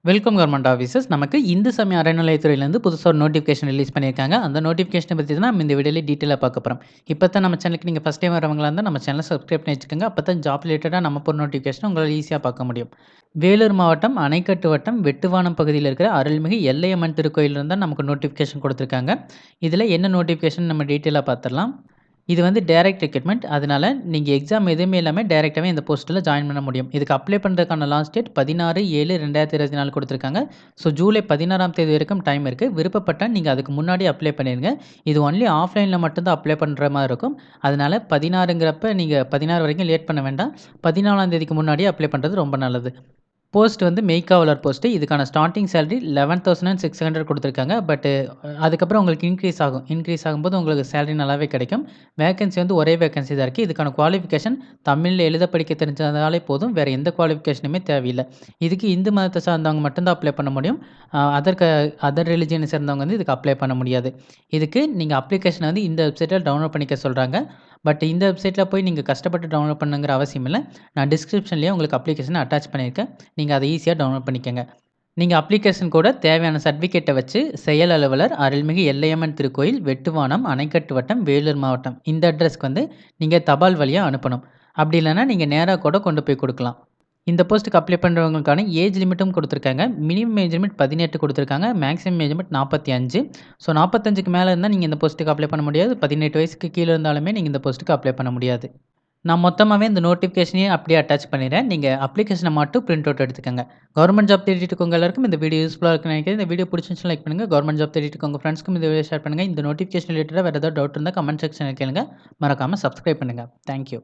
Welcome government officers. நமக்கு இந்து சமய அறநிலையத்துறையிலேருந்து புதுசா ஒரு நோட்டிஃபிகேஷன் ரிலீஸ் பண்ணியிருக்காங்க. அந்த நோட்டிஃபிகேஷன பத்தி தான் நம்ம இந்த வீடியோல டீட்டெயிலா பார்க்க போறோம். இப்ப தான் நம்ம சேனலுக்கு நீங்க ஃபர்ஸ்ட் டைம் வரவங்களா இருந்தா நம்ம சேனல சப்ஸ்கிரைப் பண்ணி வச்சுக்கோங்க. அப்ப தான் ஜாப் ரிலேட்டடா நம்ம போடுற நோட்டிஃபிகேஷன உங்களால ஈஸியா பார்க்க முடியும். வேலூர் மாவட்டம் அணைக்கட்டு வட்டம் வெட்டுவானம் பகுதியில இருக்கிற அருள்மிகு எல்லையம்மன் திருக்கோயிலிருந்து தான் நமக்கு நோட்டிஃபிகேஷன் குடுத்துருக்காங்க. இதில என்ன நோட்டிஃபிகேஷன் நம்ம டீட்டெயிலா பார்த்துரலாம். இது வந்து டைரக்ட் ரெக்ரூட்மெண்ட். அதனால நீங்க எக்ஸாம் எதுவுமே இல்லாம டைரக்ட்டாவே இந்த போஸ்ட்ல ஜாயின் பண்ண முடியும். இதுக்கு அப்ளை பண்றதுக்கான லாஸ்ட் டேட் 16/7/2024 குடுத்துருக்காங்க. ஸோ ஜூலை 16ஆம் தேதி வரைக்கும் டைம் இருக்கு. விருப்பப்பட்டா நீங்க அதுக்கு முன்னாடி அப்ளை பண்ணிருங்க. இது ஒன்லி ஆஃப்லைன்ல மட்டும் தான் அப்ளை பண்ற மாரி இருக்கும். அதனால 16ங்கிறப்ப நீங்க 16 வரைக்கும் லேட் பண்ண வேண்டாம். 14ஆம் தேதிக்கு முன்னாடியே அப்ளை பண்றது ரொம்ப நல்லது. போஸ்ட் வந்து மெய்க்காவலர் போஸ்ட்டு. இதுக்கான ஸ்டார்ட்டிங் சேலரி 11,600 குடுத்துருக்காங்க. அதுக்கப்புறம் உங்களுக்கு இன்க்ரீஸ் ஆகும். இன்க்ரீஸ் ஆகும்போது உங்களுக்கு சேலரி நல்லாவே கிடைக்கும். வேக்கன்சி வந்து ஒரே வேக்கன்சி தான் இருக்கு. இதுக்கான குவாலிஃபிகேஷன் தமிழ்ல எழுத படிக்க தெரிஞ்சாலே போதும். வேற எந்த குவாலிஃபிகேஷனுமே தேவையில்ல. இதுக்கு இந்து மதத்த சார்ந்தவங்க மட்டும் தான் அப்ளை பண்ண முடியும். அதர் ரிலிஜியனை சேர்ந்தவங்க வந்து இதுக்கு அப்ளை பண்ண முடியாது. இதுக்கு நீங்க அப்ளிகேஷன வந்து இந்த வெப்சைட்ல டவுன்லோட் பண்ணிக்க சொல்றாங்க. இந்த வெப்சைட்ல போய் நீங்க கஷ்டப்பட்டு டவுன்லோட் பண்ணணுங்கிற அவசியம் இல்ல. நான் டிஸ்கிரிப்ஷன்லயே உங்களுக்கு அப்ளிகேஷன அட்டாச் பண்ணியிருக்கேன். நீங்க அத ஈஸியா டவுன்லோட் பண்ணிக்கங்க. நீங்க அப்ளிகேஷன் கூட தேவையான சர்டிஃபிகேட்ட வச்சு செயல் அலுவலர் அருள்மிகு எல்லையம்மன் திருக்கோயில், வெட்டுவானம், அணைக்கட்டு வட்டம், வேலூர் மாவட்டம் இந்த அட்ரஸ்க்கு வந்து நீங்க தபால் வழியா அனுப்பணும். அப்படி இல்லன்னா நீங்க நேரா கூட கொண்டு போய் குடுக்கலாம். இந்த போஸ்ட்டுக்கு அப்ளை பண்றவங்களுக்கான ஏஜ் லிமிட்டும் குடுத்துருக்காங்க. மினிமம் ஏஜ் லிமிட் 18 குடுத்துருக்காங்க. Maximum age limit 45. ஸோ 45க்கு மேல இருந்தா நீங்க இந்த போஸ்ட்டுக்கு அப்ளை பண்ண முடியாது. 18 வயசுக்கு கீழ இருந்தாலுமே நீங்க இந்த போஸ்ட்டுக்கு அப்ளை பண்ண முடியாது. நான் மொத்தமாவே இந்த நோட்டிஃபிகேஷனையும் அப்படியே அட்டாச் பண்ணிடுறேன். நீங்க அப்ளிகேஷன மட்டும் பிரிண்ட் அவுட் எடுத்துக்கங்க. கவர்மெண்ட் ஜாப் தேடிட்டு இருக்கவங்க எல்லாருக்கும் இந்த வீடியோ யூஸ்ஃபுல்லா இருக்கும்னு நினைக்கிறேன். இந்த வீடியோ பிடிச்சிருந்துச்சுனா லைக் பண்ணுங்க. கவர்மெண்ட் ஜாப் தேடிட்டு இருக்க உங்க ஃப்ரெண்ட்ஸ்க்கும் இந்த வீடியோ ஷேர் பண்ணுங்க. இந்த நோட்டிஃபிகேஷன் ரிலேட்டடா வேற ஏதாவது டவுட் இருந்தா கமெண்ட் செக்ஷன்ல கேளுங்க. மறக்காம சப்ஸ்கிரைப் பண்ணுங்க. Thank you.